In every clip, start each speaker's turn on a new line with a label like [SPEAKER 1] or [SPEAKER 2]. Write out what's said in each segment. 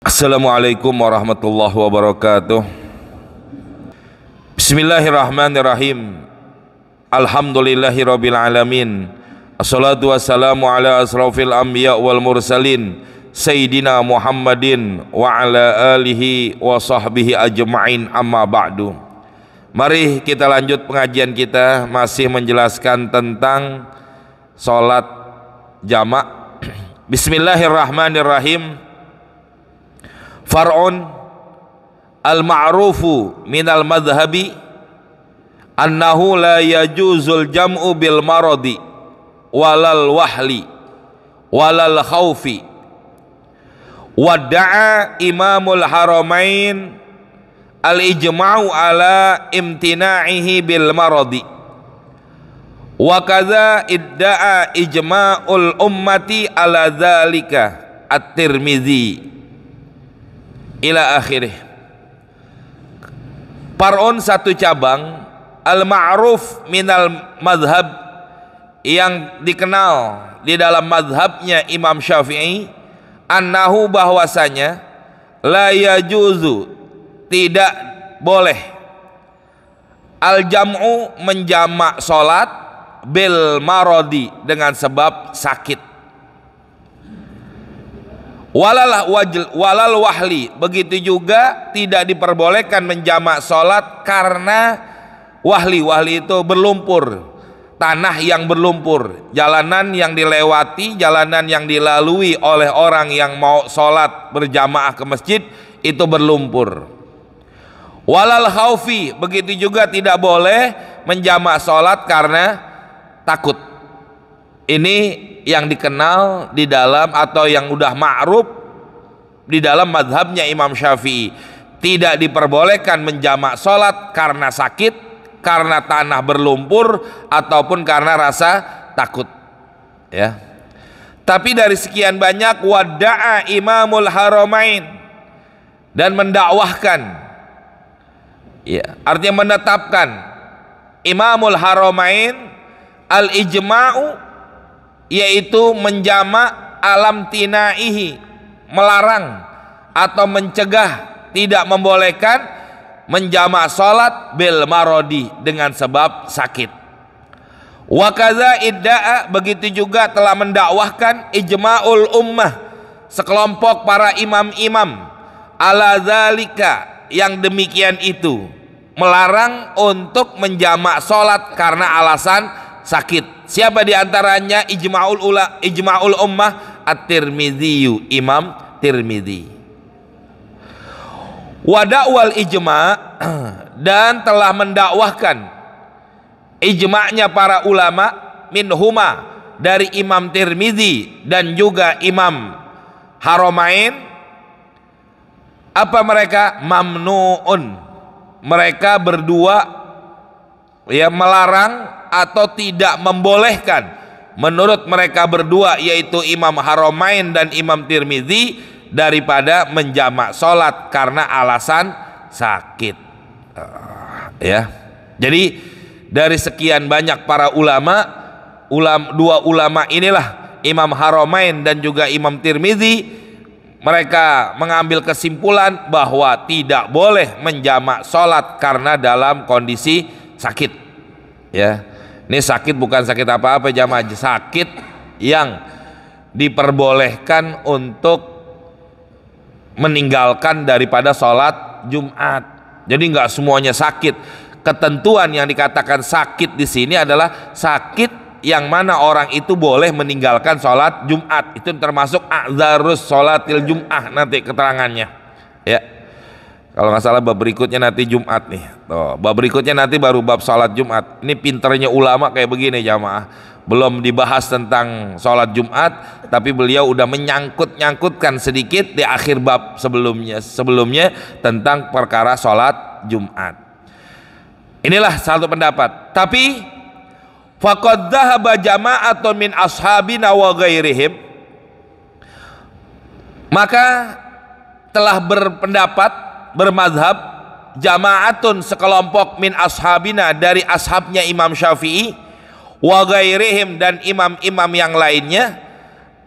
[SPEAKER 1] Assalamualaikum warahmatullahi wabarakatuh. Bismillahirrahmanirrahim. Alhamdulillahirabbil alamin. Assalatu wassalamu ala asrafil anbiya wal mursalin Sayyidina Muhammadin wa ala alihi wa sahbihi ajma'in, amma ba'du. Mari kita lanjut pengajian kita, masih menjelaskan tentang salat jamak. Bismillahirrahmanirrahim. Far'un al-ma'rufu minal madhabi annahu la yajuzul jam'u bil maradi walal wahli walal khawfi. Wadda'a imamul haramain al-ijma'u ala imtina'ihi bil maradi wa kadza idda'a ijma'ul ummati ala dzalika at-Tirmidzi ila akhirih. Far'un satu cabang, al-ma'ruf minal madhab, yang dikenal di dalam madhabnya Imam Syafi'i, annahu bahwasanya la yajuzu tidak boleh al-jam'u menjamak solat bil marodi dengan sebab sakit, walal wahli, begitu juga tidak diperbolehkan menjamak solat karena wahli itu berlumpur, tanah yang berlumpur, jalanan yang dilewati, jalanan yang dilalui oleh orang yang mau solat berjamaah ke masjid itu berlumpur. Walal khaufi, begitu juga tidak boleh menjamak solat karena takut. Ini yang dikenal di dalam atau yang udah ma'ruf di dalam madhabnya Imam Syafi'i. Tidak diperbolehkan menjamak solat karena sakit, karena tanah berlumpur, ataupun karena rasa takut, ya. Tapi dari sekian banyak, wada'a imamul haramain, dan mendakwahkan, ya, artinya menetapkan imamul haramain al-ijma'u, yaitu menjamak alam tinaihi, melarang atau mencegah, tidak membolehkan menjamak salat bil marodi dengan sebab sakit. Wa kadza idda'a, begitu juga telah mendakwahkan ijma'ul ummah, sekelompok para imam-imam, ala dzalika, yang demikian itu, melarang untuk menjamak salat karena alasan sakit. Siapa diantaranya ijma'ul ummah? At-Tirmidzi, Imam Tirmidzi. Wada'wal ijma', dan telah mendakwahkan ijma'nya para ulama, minhuma, dari Imam Tirmidzi dan juga Imam Haramain. Apa mereka? Mamnu'un, mereka berdua, ya, melarang atau tidak membolehkan menurut mereka berdua, yaitu Imam Haramain dan Imam Tirmidzi, daripada menjamak solat karena alasan sakit, ya. Jadi dari sekian banyak para ulama, dua ulama inilah, Imam Haramain dan juga Imam Tirmidzi, mereka mengambil kesimpulan bahwa tidak boleh menjamak solat karena dalam kondisi sakit, ya. Ini sakit bukan sakit apa-apa jamaah, sakit yang diperbolehkan untuk meninggalkan daripada sholat Jumat. Jadi nggak semuanya sakit. Ketentuan yang dikatakan sakit di sini adalah sakit yang mana orang itu boleh meninggalkan sholat Jumat. Itu termasuk a'dzarus sholatil Jum'ah, nanti keterangannya, ya. Kalau nggak salah bab berikutnya nanti Jumat nih. Tuh, bab berikutnya nanti baru bab sholat Jumat. Ini pinternya ulama kayak begini jamaah. Belum dibahas tentang sholat Jumat, tapi beliau udah menyangkut-nyangkutkan sedikit di akhir bab sebelumnya tentang perkara sholat Jumat. Inilah satu pendapat. Tapi faqad dhahaba jama'atun min ashabina wa ghairihim, maka telah berpendapat, bermadhab, jama'atun, sekelompok, min ashabina, dari ashabnya Imam Syafi'i, wa ghairihim, dan imam-imam yang lainnya.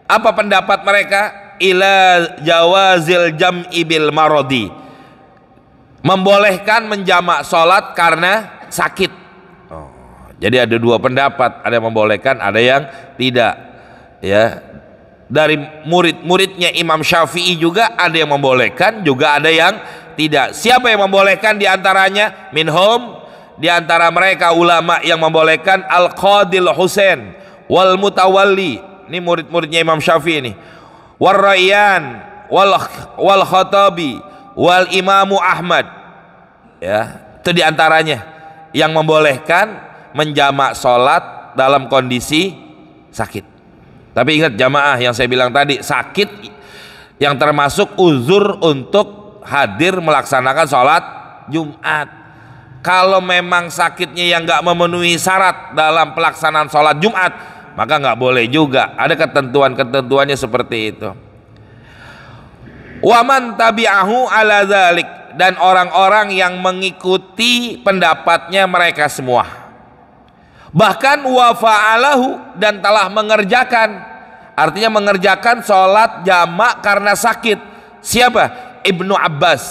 [SPEAKER 1] Apa pendapat mereka? ila jawazil jam'i bil maradi, membolehkan menjamak salat karena sakit. Jadi ada dua pendapat, ada yang membolehkan, ada yang tidak. Ya, dari murid-muridnya Imam Syafi'i juga ada yang membolehkan, juga ada yang tidak. Siapa yang membolehkan di antaranya? Minhum, di antara mereka ulama yang membolehkan Al-Qadil Husain wal Mutawalli, ini murid-muridnya Imam Syafi'i ini, wal Rayyan wal Khatabi wal Imamu Ahmad. Ya, itu di antaranya yang membolehkan menjamak salat dalam kondisi sakit. Tapi ingat jamaah, yang saya bilang tadi, sakit yang termasuk uzur untuk hadir melaksanakan sholat Jumat. Kalau memang sakitnya yang nggak memenuhi syarat dalam pelaksanaan sholat Jumat, maka nggak boleh juga. Ada ketentuan-ketentuannya seperti itu. Waman tabi'ahu ala dzalik, dan orang-orang yang mengikuti pendapatnya mereka semua. Bahkan wa fa'alahu, dan telah mengerjakan, artinya mengerjakan sholat jamak karena sakit. Siapa? Ibnu Abbas,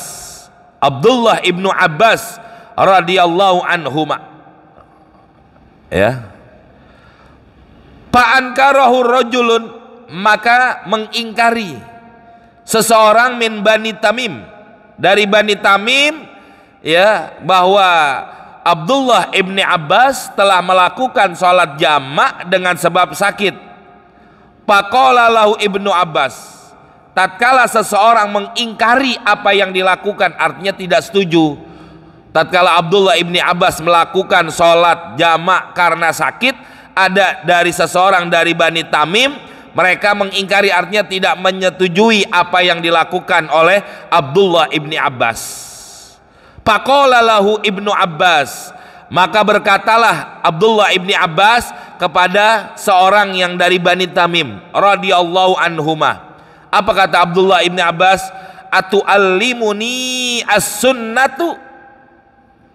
[SPEAKER 1] Abdullah Ibnu Abbas radhiyallahu anhuma. Ya, fa'ankarahu rajulun, maka mengingkari seseorang min Bani Tamim, dari Bani Tamim, ya, bahwa Abdullah ibni Abbas telah melakukan sholat jamak dengan sebab sakit. Faqala lahu Ibnu Abbas, tatkala seseorang mengingkari apa yang dilakukan, artinya tidak setuju, tatkala Abdullah ibni Abbas melakukan sholat jamak karena sakit, ada dari seseorang dari Bani Tamim, mereka mengingkari, artinya tidak menyetujui apa yang dilakukan oleh Abdullah ibni Abbas. Faqala lahu Ibnu Abbas, maka berkatalah Abdullah ibni Abbas kepada seorang yang dari Bani Tamim radhiyallahu anhuma. Apa kata Abdullah ibni Abbas? Atu'allimuni as-sunnatu.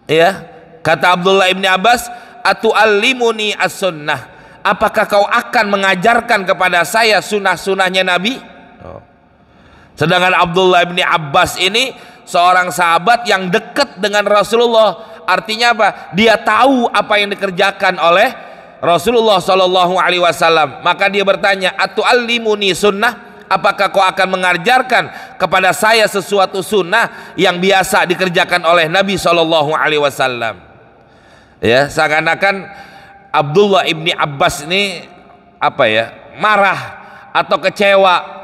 [SPEAKER 1] Ya, kata Abdullah ibni Abbas, atu'allimuni as-sunnah, apakah kau akan mengajarkan kepada saya sunnah-sunnahnya Nabi? Sedangkan Abdullah ibni Abbas ini seorang sahabat yang dekat dengan Rasulullah. Artinya apa? Dia tahu apa yang dikerjakan oleh Rasulullah Shallallahu Alaihi Wasallam. Maka dia bertanya, atu'allimuni sunnah, apakah kau akan mengajarkan kepada saya sesuatu sunnah yang biasa dikerjakan oleh Nabi Shallallahu Alaihi Wasallam? Ya, seakan-akan Abdullah ibni Abbas ini apa ya, marah atau kecewa.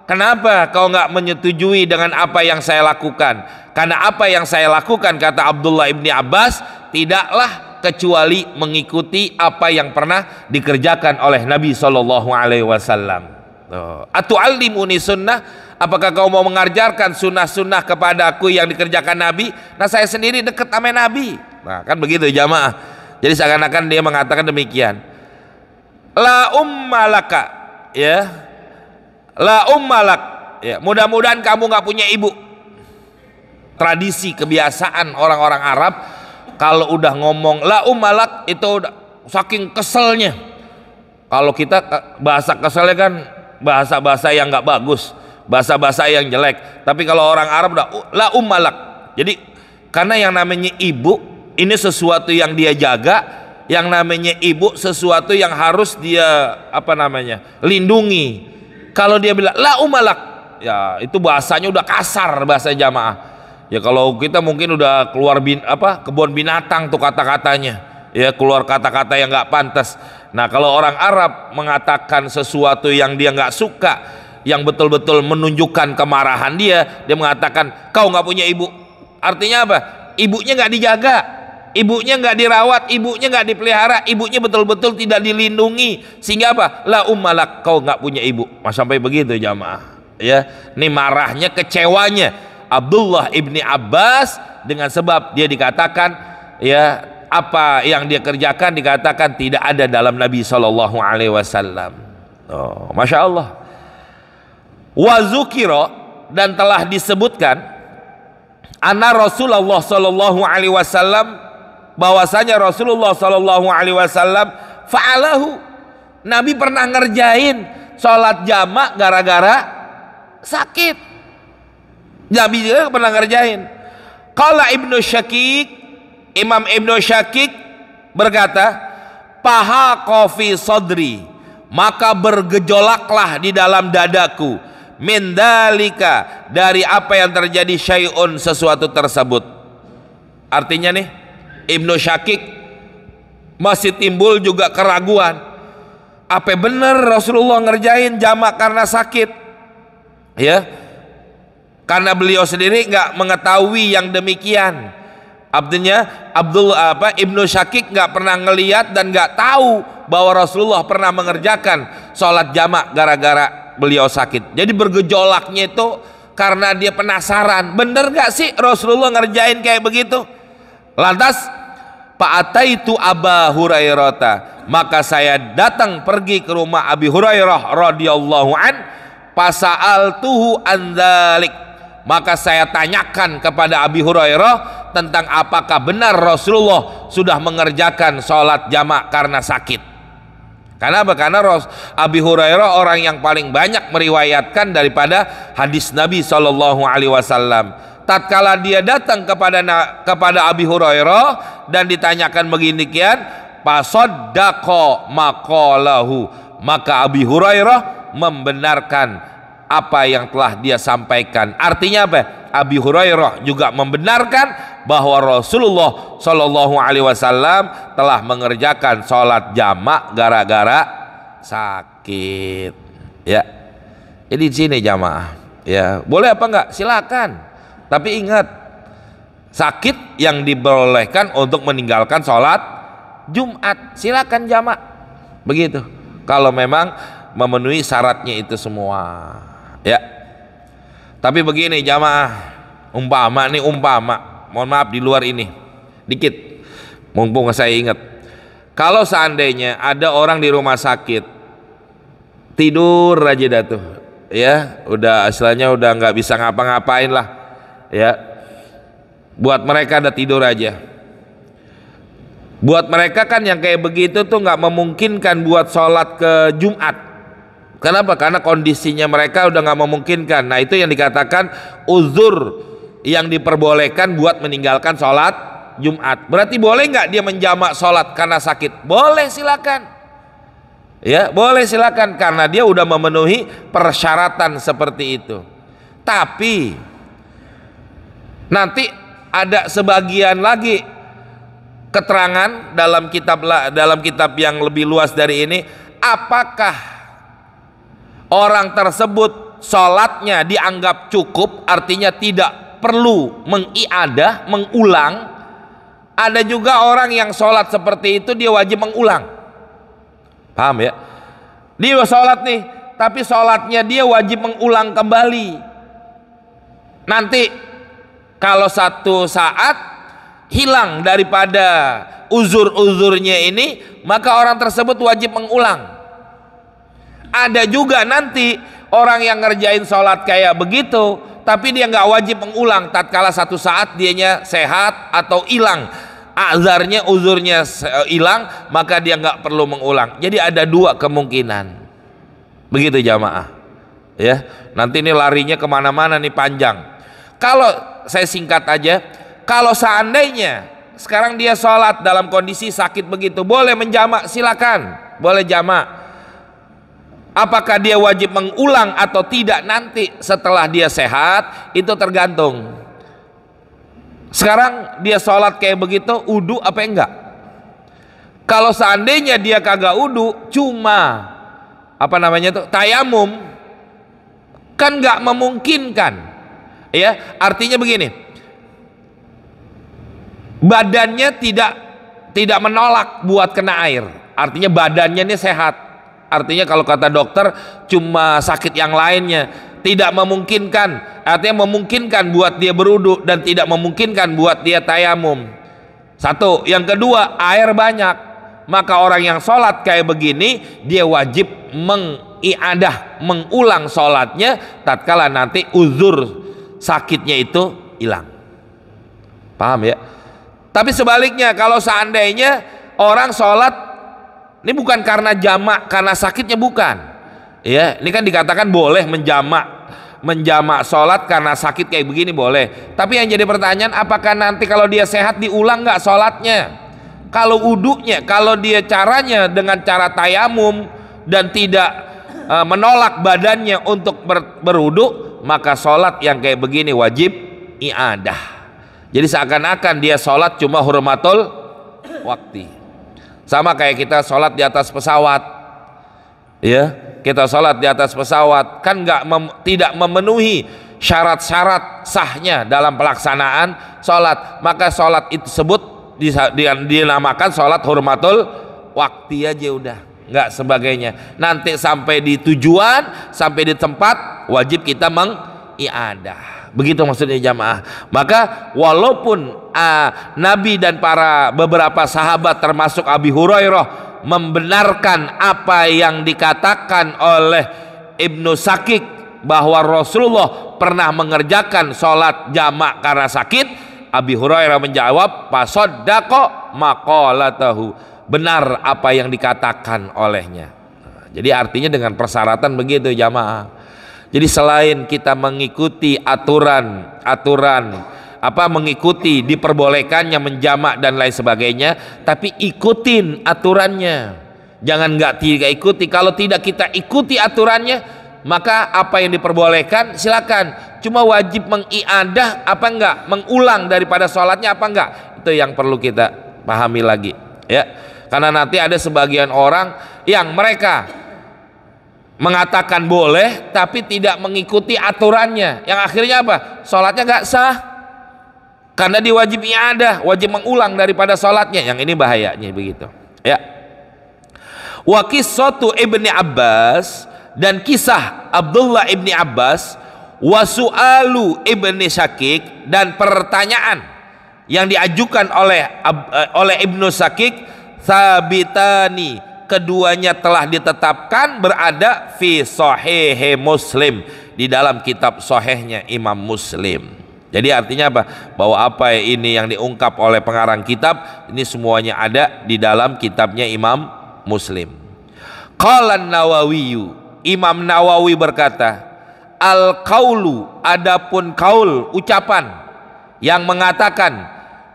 [SPEAKER 1] Kenapa kau nggak menyetujui dengan apa yang saya lakukan? Karena apa yang saya lakukan, kata Abdullah ibni Abbas, tidaklah kecuali mengikuti apa yang pernah dikerjakan oleh Nabi Shallallahu Alaihi Wasallam. Atu'allimuni sunnah, apakah kau mau mengajarkan sunnah-sunnah kepadaku yang dikerjakan Nabi? Nah, saya sendiri dekat sama Nabi. Nah, kan begitu jamaah. Jadi seakan-akan dia mengatakan demikian. La ummalaka, ya. La ummalak, ya, mudah-mudahan kamu nggak punya ibu. Tradisi kebiasaan orang-orang Arab, kalau udah ngomong la ummalak itu udah saking keselnya. Kalau kita bahasa keselnya kan bahasa-bahasa yang nggak bagus, bahasa-bahasa yang jelek. Tapi kalau orang Arab udah la ummalak. Jadi karena yang namanya ibu ini sesuatu yang dia jaga, yang namanya ibu sesuatu yang harus dia lindungi. Kalau dia bilang la umalak, ya itu bahasanya udah kasar, bahasa jamaah. Ya kalau kita mungkin udah keluar kebun binatang tuh kata-katanya, ya keluar kata-kata yang nggak pantas. Nah kalau orang Arab mengatakan sesuatu yang dia nggak suka, yang betul-betul menunjukkan kemarahan dia mengatakan kau nggak punya ibu. Artinya apa? Ibunya nggak dijaga, ibunya nggak dirawat, ibunya nggak dipelihara, ibunya betul-betul tidak dilindungi, sehingga apa? La ummalak, kau nggak punya ibu. Sampai begitu jamaah. Ya, ini marahnya, kecewanya Abdullah ibni Abbas dengan sebab dia dikatakan, ya, apa yang dia kerjakan dikatakan tidak ada dalam Nabi Shallallahu Alaihi Wasallam. Masya Allah. Wazukiro, dan telah disebutkan anna Rasulullah Shallallahu Alaihi Wasallam, bahwasanya Rasulullah Shallallahu Alaihi Wasallam fa'alahu, Nabi pernah ngerjain sholat jamak gara-gara sakit. Nabi juga pernah ngerjain. Qala Ibnu Syakik, Imam Ibnu Syakik berkata, paha kofi sodri, maka bergejolaklah di dalam dadaku, min dalika, dari apa yang terjadi, syai'un, sesuatu tersebut. Artinya nih, Ibnu Syakik masih timbul juga keraguan, apa benar Rasulullah ngerjain jamak karena sakit? Ya, karena beliau sendiri nggak mengetahui yang demikian. Artinya Ibnu Syakik nggak pernah ngeliat dan nggak tahu bahwa Rasulullah pernah mengerjakan sholat jamak gara-gara beliau sakit. Jadi bergejolaknya itu karena dia penasaran, bener nggak sih Rasulullah ngerjain kayak begitu? Lantas fa'ataitu Aba Hurairah, maka saya datang pergi ke rumah Abi Hurairah radhiyallahu an, fasa'altuhu an dzalik, maka saya tanyakan kepada Abi Hurairah tentang apakah benar Rasulullah sudah mengerjakan sholat jamak karena sakit. Karena apa? Karena Abi Hurairah orang yang paling banyak meriwayatkan daripada hadis Nabi SAW. Tatkala dia datang kepada Abi Hurairah dan ditanyakan begini kian, fasaddaqa maqalahu, maka Abi Hurairah membenarkan apa yang telah dia sampaikan. Artinya apa? Abi Hurairah juga membenarkan bahwa Rasulullah Shallallahu Alaihi Wasallam telah mengerjakan sholat jamak gara-gara sakit. Ya, jadi di sini jamaah. Ya, boleh apa enggak? Silakan. Tapi ingat, sakit yang dibolehkan untuk meninggalkan sholat Jumat. Silakan jamak. Begitu. Kalau memang memenuhi syaratnya itu semua. Ya. Tapi begini jamaah, umpama, mohon maaf di luar ini dikit, mumpung saya ingat, kalau seandainya ada orang di rumah sakit tidur aja dah tuh, ya udah istilahnya udah nggak bisa ngapa-ngapain lah, ya buat mereka ada tidur aja. Buat mereka kan yang kayak begitu tuh nggak memungkinkan buat sholat ke Jumat. Kenapa? Karena kondisinya mereka udah nggak memungkinkan. Nah itu yang dikatakan uzur yang diperbolehkan buat meninggalkan sholat Jumat. Berarti boleh nggak dia menjamak sholat karena sakit? Boleh, silakan. Ya boleh, silakan, karena dia udah memenuhi persyaratan seperti itu. Tapi nanti ada sebagian lagi keterangan dalam kitab yang lebih luas dari ini, apakah orang tersebut sholatnya dianggap cukup, artinya tidak perlu mengiadah, mengulang. Ada juga orang yang sholat seperti itu dia wajib mengulang. Paham ya? Dia sholat nih, tapi sholatnya dia wajib mengulang kembali. Nanti kalau satu saat hilang daripada uzur-uzurnya ini, maka orang tersebut wajib mengulang. Ada juga nanti orang yang ngerjain sholat kayak begitu, tapi dia nggak wajib mengulang. Tatkala satu saat dianya sehat atau hilang, azarnya, uzurnya hilang, maka dia nggak perlu mengulang. Jadi ada dua kemungkinan. Begitu jamaah. Ya, nanti ini larinya kemana-mana nih panjang. Kalau saya singkat aja, kalau seandainya sekarang dia sholat dalam kondisi sakit begitu, boleh menjamak, silakan, boleh jamak. Apakah dia wajib mengulang atau tidak nanti setelah dia sehat, itu tergantung. Sekarang dia sholat kayak begitu, wudu apa enggak? Kalau seandainya dia kagak wudu, cuma tayamum, kan nggak memungkinkan. Ya, artinya begini, badannya tidak menolak buat kena air, artinya badannya ini sehat. Artinya kalau kata dokter cuma sakit yang lainnya, tidak memungkinkan, artinya memungkinkan buat dia berwudu dan tidak memungkinkan buat dia tayamum. Satu, yang kedua, air banyak, maka orang yang sholat kayak begini dia wajib mengiadah, mengulang sholatnya tatkala nanti uzur sakitnya itu hilang. Paham ya? Tapi sebaliknya, kalau seandainya orang sholat ini bukan karena jamak, karena sakitnya bukan. Ya, ini kan dikatakan boleh menjamak menjamak sholat karena sakit kayak begini boleh. Tapi yang jadi pertanyaan, apakah nanti kalau dia sehat diulang nggak sholatnya? Kalau wudunya, kalau dia caranya dengan cara tayamum dan tidak menolak badannya untuk berwudu, maka sholat yang kayak begini wajib i'adah. Jadi seakan-akan dia sholat cuma hurmatul waktu. Sama kayak kita sholat di atas pesawat, ya, kita sholat di atas pesawat kan tidak memenuhi syarat-syarat sahnya dalam pelaksanaan sholat, maka sholat itu sebut dinamakan sholat hurmatul waktu aja udah, nggak sebagainya. Nanti sampai di tujuan, sampai di tempat wajib kita mengiadah. Begitu maksudnya jamaah. Maka walaupun Nabi dan para beberapa sahabat termasuk Abi Hurairah membenarkan apa yang dikatakan oleh Ibnu Sakik bahwa Rasulullah pernah mengerjakan sholat jamak karena sakit, Abi Hurairah menjawab fasaddaqa maqalatahu, benar apa yang dikatakan olehnya. Jadi artinya dengan persyaratan begitu jamaah. Jadi selain kita mengikuti aturan mengikuti diperbolehkannya menjamak dan lain sebagainya, tapi ikutin aturannya. Jangan tidak ikuti. Kalau tidak kita ikuti aturannya, maka apa yang diperbolehkan silakan. Cuma wajib mengiadah apa enggak, mengulang daripada sholatnya apa enggak, itu yang perlu kita pahami lagi, ya. Karena nanti ada sebagian orang yang mereka mengatakan boleh tapi tidak mengikuti aturannya, yang akhirnya apa? Sholatnya nggak sah karena diwajib i'adah, wajib mengulang daripada sholatnya. Yang ini bahayanya begitu, ya. Wa qissatu Ibni Abbas, dan kisah Abdullah Ibni Abbas, wa su'alu Ibni Syakik, dan pertanyaan yang diajukan oleh Ibnu Syakik, sabitani, keduanya telah ditetapkan berada fi sahih Muslim, di dalam kitab sahihnya Imam Muslim. Jadi artinya apa? Bahwa apa ini yang diungkap oleh pengarang kitab ini semuanya ada di dalam kitabnya Imam Muslim. Qala Nawawi, Imam Nawawi berkata, al qaulu, adapun qaul ucapan yang mengatakan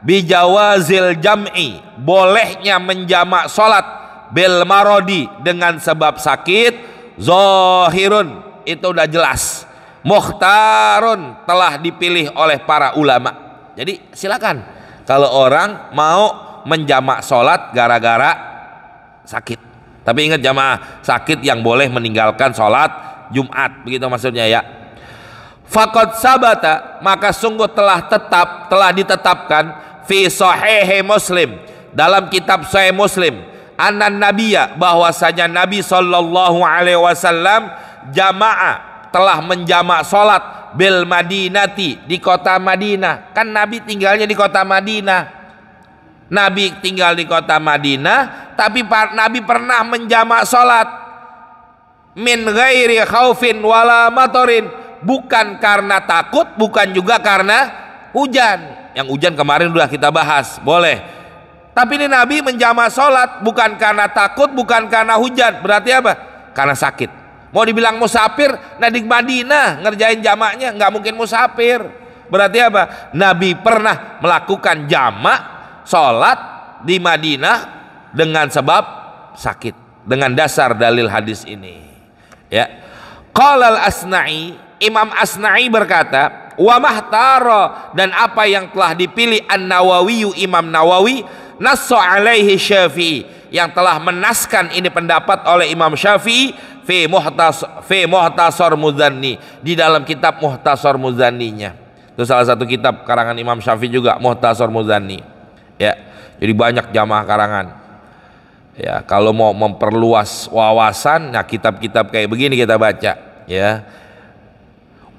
[SPEAKER 1] bijawazil jam'i, bolehnya menjamak salat bil marodi, dengan sebab sakit, zahirun, itu udah jelas, mukhtarun, telah dipilih oleh para ulama. Jadi silakan kalau orang mau menjamak sholat gara-gara sakit. Tapi ingat jamaah, sakit yang boleh meninggalkan sholat Jumat, begitu maksudnya ya. Faqad sabata, maka sungguh telah ditetapkan fi sahih Muslim, dalam kitab Sahih Muslim, anan nabiyya, bahwasanya Nabi sallallahu alaihi wasallam jamaah, telah menjamak salat bil Madinati, di kota Madinah. Kan Nabi tinggalnya di kota Madinah. Nabi tinggal di kota Madinah, tapi Nabi pernah menjamak salat min ghairi khaufin wala matorin, bukan karena takut, bukan juga karena hujan. Yang hujan kemarin udah kita bahas, boleh. Tapi ini Nabi menjamak sholat bukan karena takut, bukan karena hujan. Berarti apa? Karena sakit. Mau dibilang musafir, nah di Madinah ngerjain jamaknya, nggak mungkin musafir. Berarti apa? Nabi pernah melakukan jamak sholat di Madinah dengan sebab sakit, dengan dasar dalil hadis ini, ya. Qala al-Asna'i, Imam Asna'i berkata, wa mahtara, dan apa yang telah dipilih An-Nawawi, Imam Nawawi, nasso alaihi Syafi'i, yang telah menaskan ini pendapat oleh Imam Syafi'i fi Muhtasar Muzanni, di dalam kitab Muhtasar Muzanninya. Itu salah satu kitab karangan Imam Syafi'i juga, Muhtasar Muzanni, ya. Jadi banyak jamaah karangan, ya. Kalau mau memperluas wawasan, nah kitab-kitab kayak begini kita baca, ya.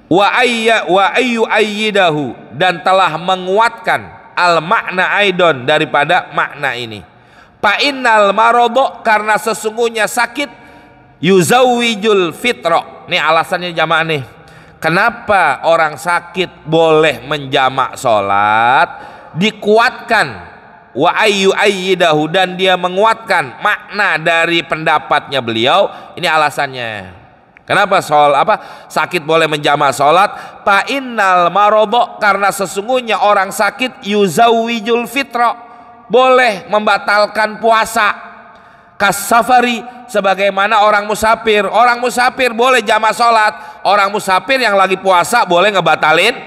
[SPEAKER 1] Wa ayyu ayyidahu, dan telah menguatkan al makna aidon, daripada makna ini. Fa innal marodo, karena sesungguhnya sakit, yuzawijul fitro. Nih alasannya jamaah nih, kenapa orang sakit boleh menjamak sholat, dikuatkan. Wa ayyu ayyidahu, dan dia menguatkan makna dari pendapatnya beliau. Ini alasannya. Kenapa sakit boleh menjamak sholat? Fa innal maradha, karena sesungguhnya orang sakit yuzawwijul fitra, boleh membatalkan puasa. Kasafari, sebagaimana orang musafir. Orang musafir boleh jamak sholat. Orang musafir yang lagi puasa boleh ngebatalin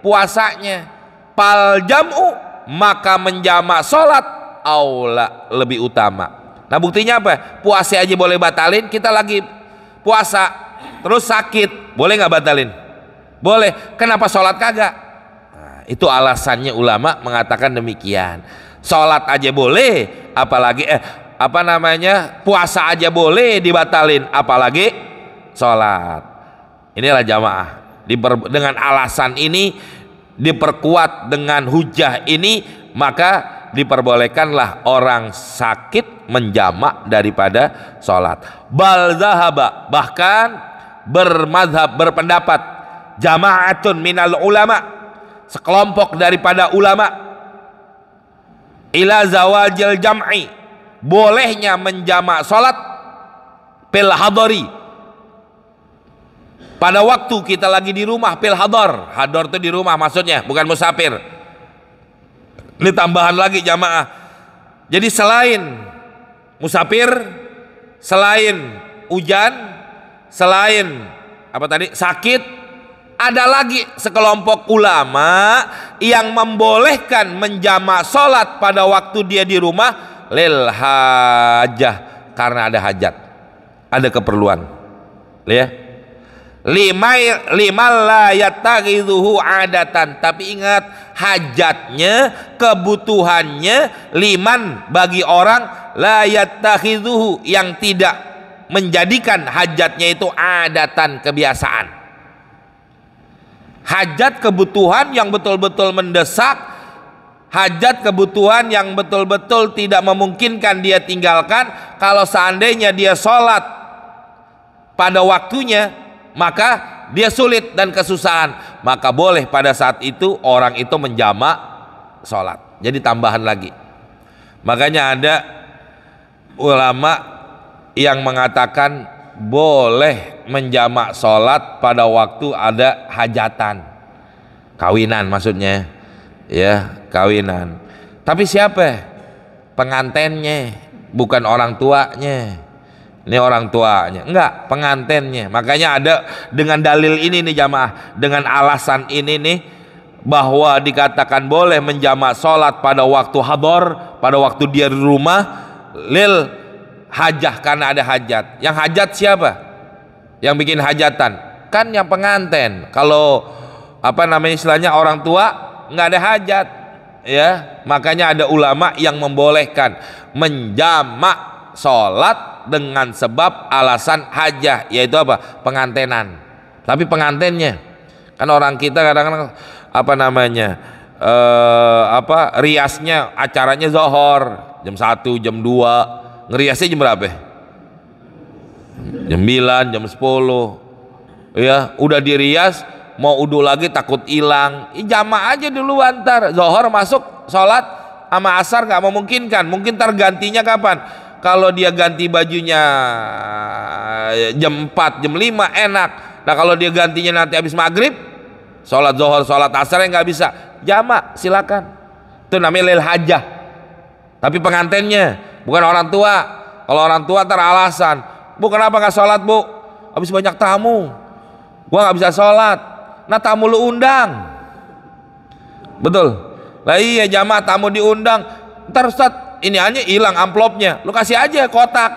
[SPEAKER 1] puasanya. Pal jam'u, maka menjamak sholat aula, lebih utama. Nah buktinya apa? Puasa aja boleh batalin, kita lagi puasa terus sakit, boleh nggak batalin? Boleh. Kenapa sholat kagak? Nah, itu alasannya ulama mengatakan demikian. Sholat aja boleh, apalagi puasa aja boleh dibatalin, apalagi sholat. Inilah jamaah. Dengan alasan ini diperkuat dengan hujah ini, maka diperbolehkanlah orang sakit menjamak daripada sholat. Bal zahaba, bahkan berpendapat jama'atun minal ulama, sekelompok daripada ulama, ila zawajil jam'i, bolehnya menjamak sholat fil hadari, pada waktu kita lagi di rumah. Fil hadar, hadar itu di rumah maksudnya, bukan musafir. Ini tambahan lagi jamaah. Jadi selain musafir, selain hujan, selain sakit, ada lagi sekelompok ulama yang membolehkan menjamak sholat pada waktu dia di rumah lil hajah, karena ada hajat, ada keperluan. Ya. Lima la yattakhidhuhu adatan, tapi ingat hajatnya, kebutuhannya, liman, bagi orang, la yattakhidhuhu, yang tidak menjadikan hajatnya itu adatan, kebiasaan. Hajat kebutuhan yang betul-betul mendesak, hajat kebutuhan yang betul-betul tidak memungkinkan dia tinggalkan. Kalau seandainya dia sholat pada waktunya, maka dia sulit dan kesusahan, maka boleh pada saat itu orang itu menjamak sholat. Jadi tambahan lagi. Makanya ada ulama yang mengatakan boleh menjamak sholat pada waktu ada hajatan, kawinan maksudnya, ya kawinan. Tapi siapa? Pengantennya, bukan orang tuanya. Ini orang tuanya, enggak, pengantennya. Makanya ada dengan dalil ini nih jamaah, dengan alasan ini nih, bahwa dikatakan boleh menjamak sholat pada waktu hadar, pada waktu dia di rumah, lil hajah, karena ada hajat. Yang hajat siapa? Yang bikin hajatan kan yang penganten. Kalau istilahnya orang tua nggak ada hajat, ya. Makanya ada ulama yang membolehkan menjamak sholat dengan sebab alasan hajah, yaitu pengantenan. Tapi pengantennya kan orang kita kadang-kadang riasnya, acaranya zohor jam 1, jam 2, ngeriasnya jam berapa? Jam 9, jam 10, ya udah dirias, mau udu lagi takut hilang, jamak aja dulu, antar zohor masuk sholat sama asar nggak memungkinkan, mungkin tergantinya kapan? Kalau dia ganti bajunya jam 4, jam 5 enak. Nah kalau dia gantinya nanti habis maghrib, sholat zuhur, sholat asar, nggak bisa jamak, silakan. Itu namanya lil hajah. Tapi pengantennya, bukan orang tua. Kalau orang tua teralasan, bu kenapa nggak sholat bu? Habis banyak tamu, gua nggak bisa sholat. Nah tamu lu undang, betul? Lah iya jamak, tamu diundang. Ntar Ustaz, ini hanya hilang amplopnya, lu kasih aja kotak,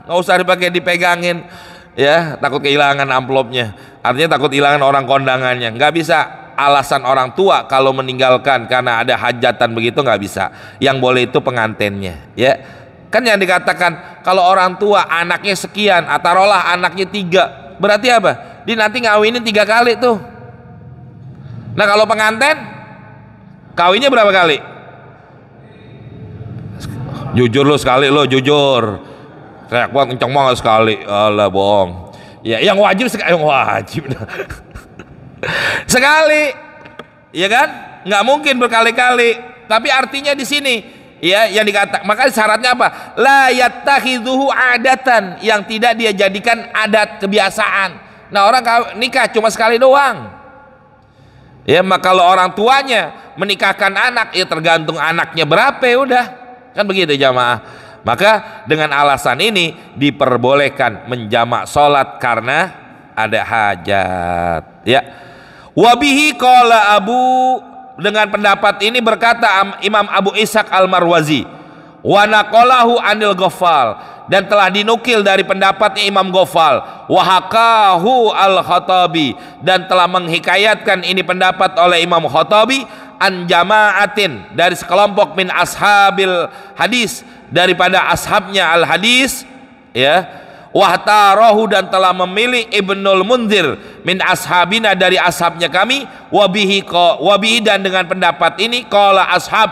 [SPEAKER 1] nggak usah dipegangin, ya takut kehilangan amplopnya. Artinya takut kehilangan orang kondangannya. Nggak bisa. Alasan orang tua kalau meninggalkan karena ada hajatan begitu nggak bisa. Yang boleh itu pengantennya, ya. Kan yang dikatakan kalau orang tua anaknya sekian, taruhlah anaknya 3, berarti apa? Dia nanti ngawinin 3 kali tuh. Nah kalau penganten kawinnya berapa kali? Jujur lo sekali, lo jujur. Teriak banget kenceng banget sekali. Alah bohong. Ya yang wajib sekali. Iya kan? Nggak mungkin berkali-kali. Tapi artinya di sini ya yang dikatakan, maka syaratnya apa? La yattakhidhuhu adatan, yang tidak dia jadikan adat kebiasaan. Nah, orang nikah cuma sekali doang. Ya, maka kalau orang tuanya menikahkan anak, ya tergantung anaknya berapa, ya udah. Kan begitu jamaah. Maka dengan alasan ini diperbolehkan menjamak sholat karena ada hajat. Ya. Wabihi qala dengan pendapat ini berkata Imam Abu Ishaq Al-Marwazi, wa naqalahu anil Ghaffal, dan telah dinukil dari pendapatnya Imam Ghaffal, wa hakahu Al-Khattabi, dan telah menghikayatkan ini pendapat oleh Imam Khattabi, an jama'atin, dari sekelompok min ashabil hadis, daripada ashabnya al hadis, ya. Wahtarahu, dan telah memilih Ibnul Munzir min ashabina, dari ashabnya kami, wabihi, dan dengan pendapat ini qala ashab,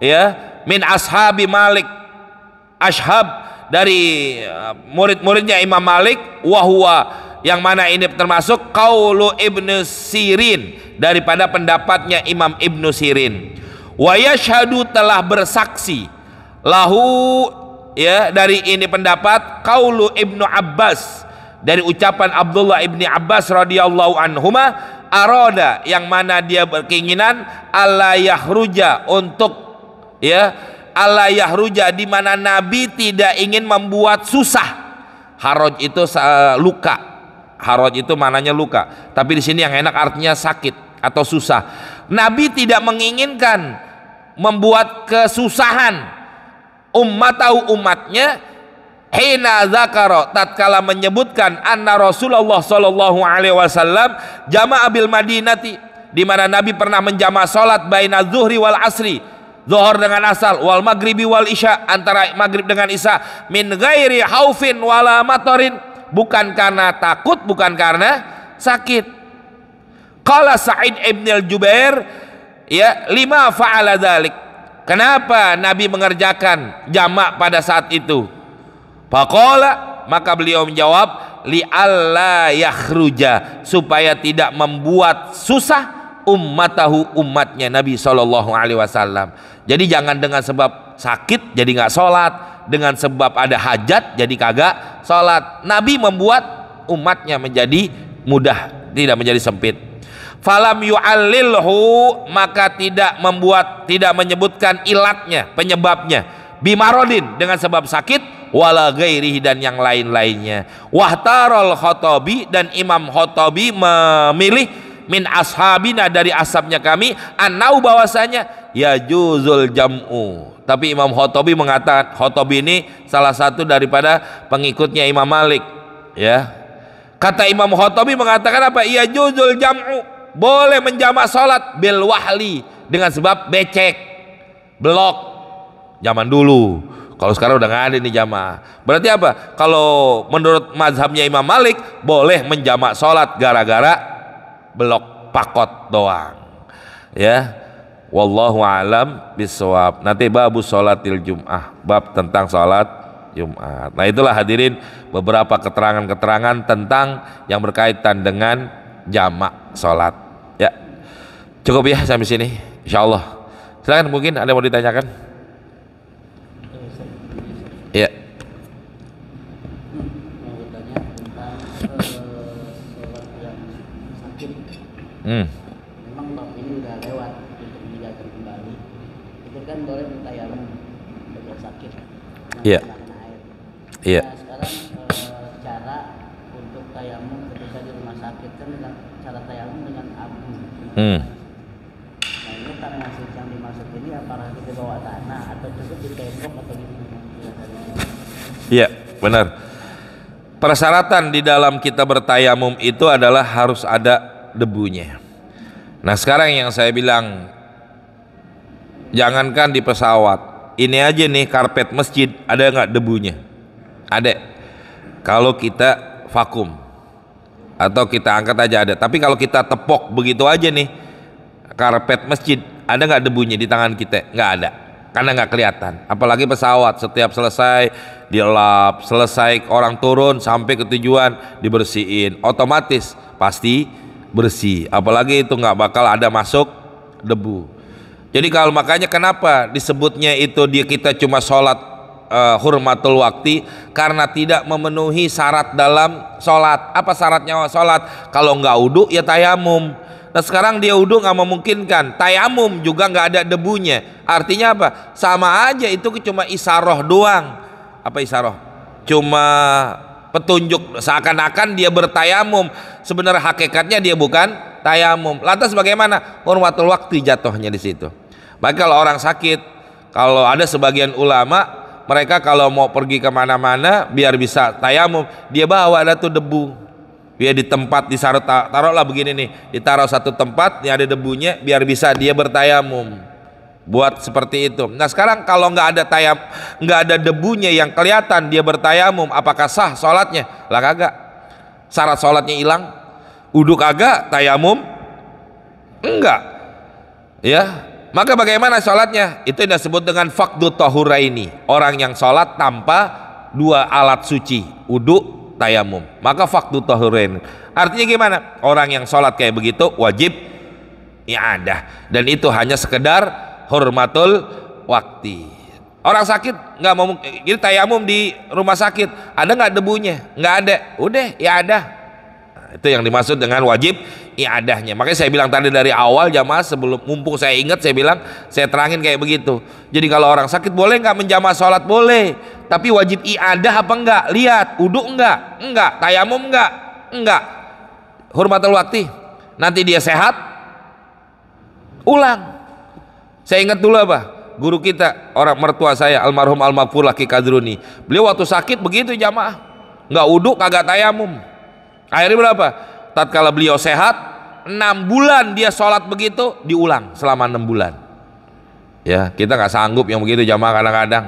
[SPEAKER 1] ya, min ashabi Malik, ashab dari murid-muridnya Imam Malik, wahwa, yang mana ini termasuk qaulu Ibnu Sirin, daripada pendapatnya Imam Ibnu Sirin. Wa yashhadu, telah bersaksi, lahu, ya, dari ini pendapat qaulu Ibnu Abbas, dari ucapan Abdullah ibni Abbas radhiyallahu anhuma, aroda, yang mana dia berkeinginan alla yahruja, untuk, ya, alla yahruja, di mana Nabi tidak ingin membuat susah. Haraj itu luka, haraj itu mananya luka, tapi di sini yang enak artinya sakit atau susah. Nabi tidak menginginkan membuat kesusahan umatnya, hina zakara, tatkala menyebutkan anna Rasulullah sallallahu alaihi wasallam jama'a bil Madinati, di mana Nabi pernah menjama salat baina zuhri wal asri, zuhur dengan asar, wal maghribi wal isya, antara maghrib dengan isya, min ghairi haufin wala matarin, bukan karena takut, bukan karena sakit. Qala Sa'id ibn al-Jubair, ya, lima fa'ala dzalik, kenapa Nabi mengerjakan jamak pada saat itu? Faqala, maka beliau menjawab, li alla yakhruja, supaya tidak membuat susah umatnya Nabi sallallahu alaihi wasallam. Jadi jangan dengan sebab sakit jadi nggak sholat, dengan sebab ada hajat jadi kagak sholat. Nabi membuat umatnya menjadi mudah, tidak menjadi sempit. Falam yu'allilhu, maka tidak menyebutkan ilatnya, penyebabnya, bimarodin, dengan sebab sakit, wala ghairihi, dan yang lain-lainnya. Wahtarul Khattabi, dan Imam Khattabi memilih min ashabina, dari ashabnya kami, annau, bahwasanya yajuzul jam'u. Tapi Imam Khattabi mengatakan, Khattabi ini salah satu daripada pengikutnya Imam Malik, ya. Kata Imam Khattabi mengatakan apa? Yajuzul jam'u, boleh menjamak salat bil wahli, dengan sebab becek, blok, zaman dulu. Kalau sekarang udah nggak ada nih jamaah. Berarti apa? Kalau menurut mazhabnya Imam Malik, boleh menjamak salat gara-gara blok pakot doang, ya. Wallahu alam bisawab. Nanti babu sholatil jum'ah, bab tentang salat Jumat. Nah, itulah hadirin beberapa keterangan-keterangan tentang yang berkaitan dengan jamak salat. Ya, cukup ya sampai sini, insyaallah. Silakan, mungkin ada yang mau ditanyakan. Ya.
[SPEAKER 2] Memang bab ini udah lewat, untuk dijaga kembali. Itu kan boleh bertayamum untuk sakit.
[SPEAKER 1] Iya. Iya.
[SPEAKER 2] Nah, sekarang cara untuk tayamum ketika di rumah sakit kan dengan cara tayamum dengan abu. Nah, ini tanah yang dimaksud ini apakah kita bawa tanah atau cukup di tembok atau gimana?
[SPEAKER 1] Iya, benar. Persyaratan di dalam kita bertayamum itu adalah harus ada debunya. Nah, sekarang yang saya bilang, jangankan di pesawat, ini aja nih karpet masjid, ada nggak debunya? Ada. Kalau kita vakum atau kita angkat aja ada. Tapi kalau kita tepok begitu aja nih karpet masjid, ada nggak debunya di tangan kita? Nggak ada, karena nggak kelihatan. Apalagi pesawat, setiap selesai dilap, selesai orang turun sampai ke tujuan dibersihin, otomatis pasti bersih. Apalagi itu nggak bakal ada masuk debu. Jadi kalau makanya kenapa disebutnya itu kita cuma sholat hurmatul wakti, karena tidak memenuhi syarat dalam sholat. Apa syaratnya sholat? Kalau nggak wudu ya tayamum. Nah sekarang dia wudu nggak memungkinkan, tayamum juga nggak ada debunya. Artinya apa? Sama aja, itu cuma isaroh doang. Apa isaroh? Cuma petunjuk, seakan-akan dia bertayamum, sebenarnya hakikatnya dia bukan tayamum. Lantas bagaimana? Hurmatul waktu jatuhnya di situ. Maka kalau orang sakit, kalau ada sebagian ulama, mereka kalau mau pergi kemana-mana biar bisa tayamum, dia bawa ada tuh debu, dia di tempat taruhlah begini nih, ditaruh satu tempat yang ada debunya biar bisa dia bertayamum. Buat seperti itu. Nah sekarang kalau nggak ada debunya yang kelihatan dia bertayamum, apakah sah sholatnya? Lah kagak. Syarat sholatnya hilang. Uduk kagak, tayamum enggak. Ya, maka bagaimana sholatnya? Itu yang disebut dengan faqdu tahuraini. Orang yang sholat tanpa dua alat suci, uduk, tayamum. Maka faqdu tahuraini. Artinya gimana? Orang yang sholat kayak begitu wajib i'adah, dan itu hanya sekedar hurmatul wakti. Orang sakit nggak mau, jadi tayamum di rumah sakit, ada nggak debunya? Nggak ada, udah i'adah. Itu yang dimaksud dengan wajib i'adahnya. Makanya saya bilang tadi dari awal jamaah, sebelum mumpung saya ingat, saya terangin kayak begitu. Jadi kalau orang sakit boleh nggak menjamah sholat? Boleh, tapi wajib i'adah apa enggak? Lihat, uduk enggak, tayamum enggak, hurmatul wakti. Nanti dia sehat, ulang. Saya ingat dulu apa? Guru kita, orang mertua saya, almarhum al-maghfur Laki Kadruni. Beliau waktu sakit begitu jamaah, nggak uduk, kagak tayamum. Akhirnya berapa? Tatkala beliau sehat, 6 bulan dia sholat begitu, diulang selama 6 bulan. Ya, kita nggak sanggup yang begitu jamaah kadang-kadang.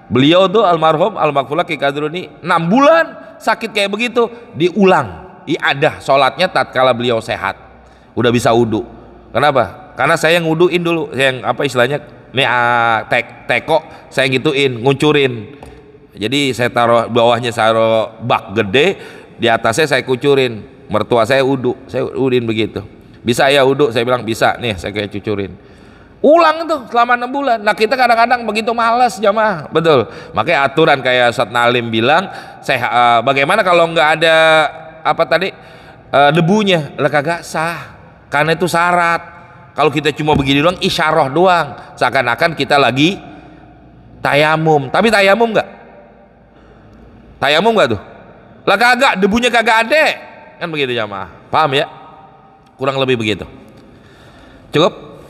[SPEAKER 1] Beliau tuh almarhum al-maghfur Laki Kadruni 6 bulan sakit kayak begitu, diulang i'adah sholatnya tatkala beliau sehat, udah bisa wudu. Kenapa? Karena saya nguduin dulu, yang apa istilahnya ini teko, saya gituin, nguncurin. Jadi saya taruh bawahnya, taruh bak gede, di atasnya saya kucurin. Mertua saya wudu, saya wuduin begitu. Bisa ya wudu? Saya bilang bisa, nih saya kayak cucurin. Ulang tuh selama 6 bulan. Nah kita kadang-kadang begitu malas jamaah, betul. Makanya aturan kayak Ustaz Nalim bilang, bagaimana kalau nggak ada apa tadi debunya? Lah kagak sah, karena itu syarat. Kalau kita cuma begini doang, isyarah doang, seakan-akan kita lagi tayamum. Tapi tayamum nggak? Tayamum nggak tuh? Lah kagak, debunya kagak ada, kan begitu jamaah. Paham ya? Kurang lebih begitu. Cukup?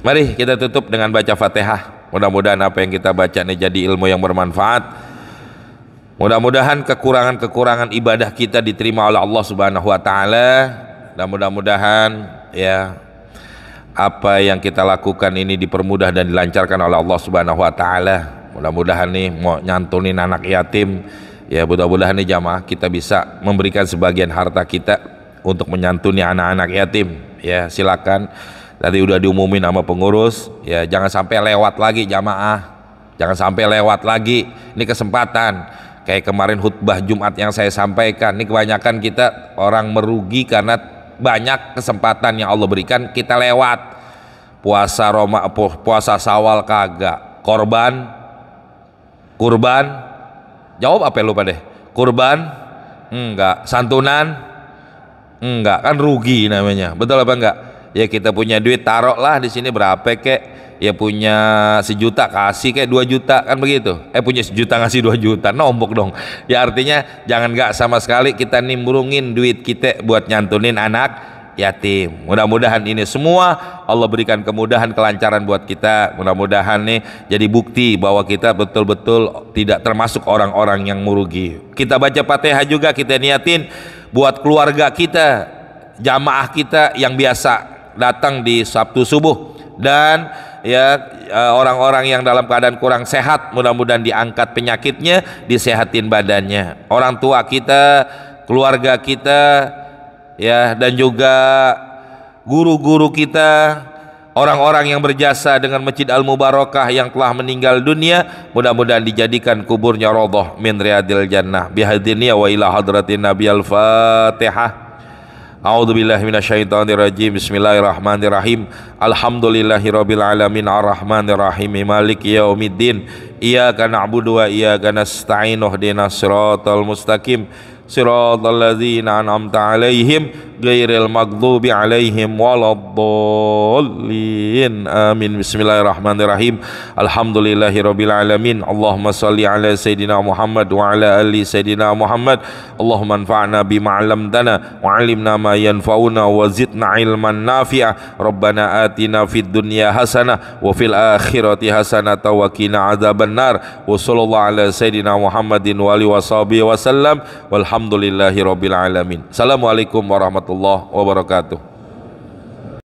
[SPEAKER 1] Mari kita tutup dengan baca Fatihah. Mudah-mudahan apa yang kita baca ini jadi ilmu yang bermanfaat. Mudah-mudahan kekurangan-kekurangan ibadah kita diterima oleh Allah Subhanahu wa taala, dan mudah-mudahan ya apa yang kita lakukan ini dipermudah dan dilancarkan oleh Allah Subhanahu wa taala. Mudah-mudahan nih mau nyantunin anak yatim, ya mudah-mudahan nih jamaah kita bisa memberikan sebagian harta kita untuk menyantuni anak-anak yatim. Ya silakan, tadi udah diumumin sama pengurus, ya jangan sampai lewat lagi jamaah, jangan sampai lewat lagi, ini kesempatan. Kayak kemarin khutbah Jumat yang saya sampaikan, ini kebanyakan kita orang merugi karena banyak kesempatan yang Allah berikan kita lewat. Puasa Syawal kagak, kurban, jawab apa lu pada? Kurban enggak, santunan enggak, kan rugi namanya, betul apa enggak? Ya kita punya duit taruhlah di sini berapa kek, ya punya 1 juta kasih kayak 2 juta, kan begitu. Punya 1 juta ngasih 2 juta, nombok dong. Ya artinya jangan enggak sama sekali kita nimbrungin duit kita buat nyantunin anak yatim. Mudah-mudahan ini semua Allah berikan kemudahan, kelancaran buat kita. Mudah-mudahan nih jadi bukti bahwa kita betul-betul tidak termasuk orang-orang yang merugi. Kita baca Fatihah juga, kita niatin buat keluarga kita, jamaah kita yang biasa datang di Sabtu subuh, dan ya orang-orang yang dalam keadaan kurang sehat, mudah-mudahan diangkat penyakitnya, disehatin badannya. Orang tua kita, keluarga kita, ya, dan juga guru-guru kita, orang-orang yang berjasa dengan Masjid Al-Mubarakah yang telah meninggal dunia, mudah-mudahan dijadikan kuburnya raudhah min riyadil jannah. Bihadiniya wa ila hadratin Nabi. Al-Fatihah. A'udzubillahi minasyaitonirrajim. Bismillahirrahmanirrahim. Alhamdulillahirabbil alamin arrahmanir rahim maliki yaumiddin. Iyyaka na'budu wa iyyaka nasta'in ihdinas siratal mustaqim. Siratal ladzina an'amta 'alaihim ghairil maghdubi 'alaihim waladdallin. Amin. Bismillahirrahmanirrahim. Alhamdulillahirabbil alamin. Allahumma shalli ala sayidina Muhammad wa ala ali sayidina Muhammad. Allahumma anfa'na bima 'allamtana wa 'allimna ma yanfa'una wa zidna ilman nafi'a. Rabbana atina fid dunya hasanah wa fil akhirati hasanah wa qina adzabannar. Wa sallallahu ala sayidina Muhammadin wa alihi washabihi wasallam. Walhamdulillahi rabbil alamin. Assalamualaikum warahmatullahi wabarakatuh.